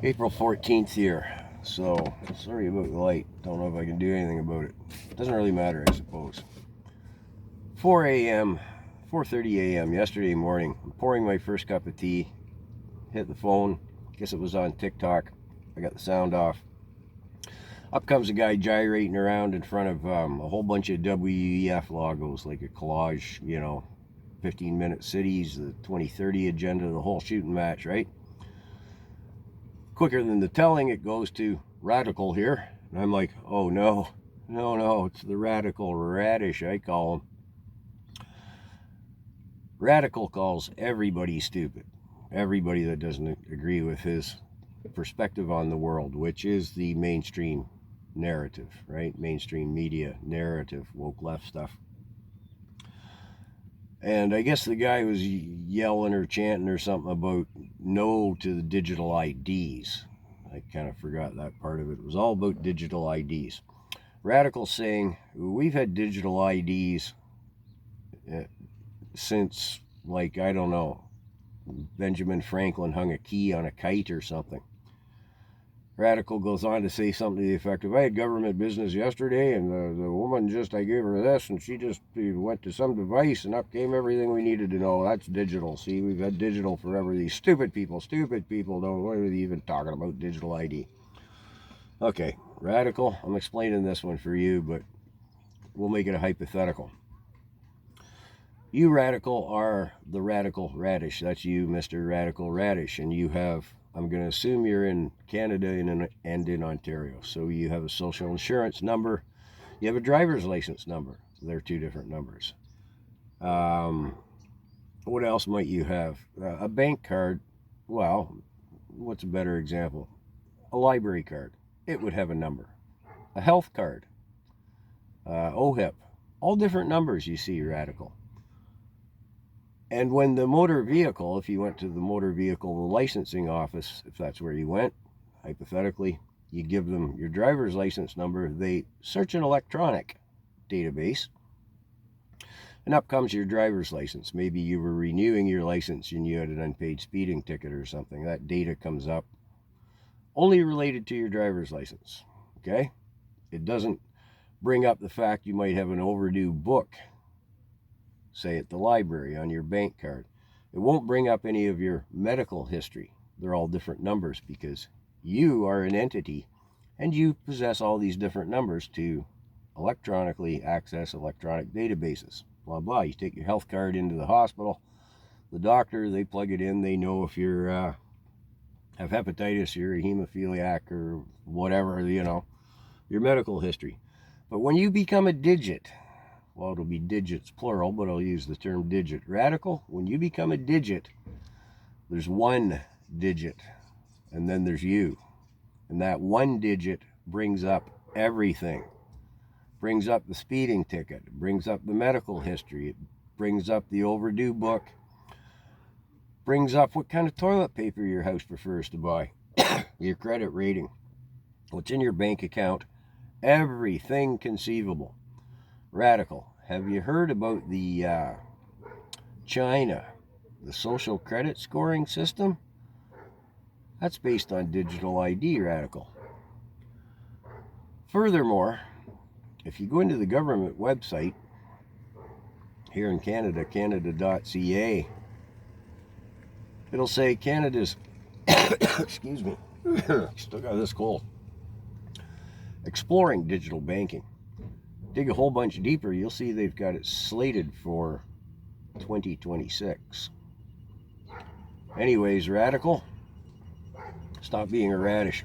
April 14th here. So, sorry about the light. Don't know if I can do anything about it. Doesn't really matter, I suppose. 4 a.m., 4:30 a.m. yesterday morning. I'm pouring my first cup of tea. Hit the phone. Guess it was on TikTok. I got the sound off. Up comes a guy gyrating around in front of a whole bunch of WEF logos, like a collage, 15-minute cities, the 2030 agenda, the whole shooting match, right? Quicker than the telling, it goes to radical here. And I'm like, oh no, it's the radical radish, I call him. Radical calls everybody stupid. Everybody that doesn't agree with his perspective on the world, which is the mainstream narrative, right? Mainstream media narrative, woke left stuff. And I guess the guy was yelling or chanting or something about no to the digital IDs. I kind of forgot that part of it. It was all about digital IDs. Radical saying, we've had digital IDs since, like, I don't know, Benjamin Franklin hung a key on a kite or something. Radical goes on to say something to the effect of, I had government business yesterday, and the woman I gave her this, and she just went to some device, and up came everything we needed to know. That's digital. See, we've had digital forever. These stupid people don't, what are they even talking about digital ID? Okay, Radical, I'm explaining this one for you, but we'll make it a hypothetical. You, Radical, are the Radical Radish. That's you, Mr. Radical Radish, and you have, I'm going to assume you're in Canada and in Ontario. So you have a social insurance number. You have a driver's license number. They're two different numbers. What else might you have? A bank card. Well, what's a better example? A library card. It would have a number. A health card. OHIP. All different numbers, you see, Radical. And when the motor vehicle, if you went to the motor vehicle licensing office, if that's where you went, hypothetically, you give them your driver's license number, they search an electronic database, and up comes your driver's license. Maybe you were renewing your license and you had an unpaid speeding ticket or something. That data comes up only related to your driver's license, okay? It doesn't bring up the fact you might have an overdue book, say at the library, on your bank card. It won't bring up any of your medical history. They're all different numbers because you are an entity and you possess all these different numbers to electronically access electronic databases. Blah, blah. You take your health card into the hospital, the doctor, they plug it in. They know if you're have hepatitis, you're a hemophiliac or whatever, your medical history. But when you become a digit, well, it'll be digits plural, but I'll use the term digit. Radical, when you become a digit, there's one digit, and then there's you. And that one digit brings up everything. Brings up the speeding ticket, it brings up the medical history, it brings up the overdue book, brings up what kind of toilet paper your house prefers to buy, your credit rating, what's in your bank account, everything conceivable. Radical, have you heard about the China, the social credit scoring system? That's based on digital ID, Radical. Furthermore, if you go into the government website here in Canada, canada.ca, it'll say Canada's, excuse me, still got this cold, exploring digital banking. Dig a whole bunch deeper, you'll see they've got it slated for 2026. Anyways, Radical, stop being a radish.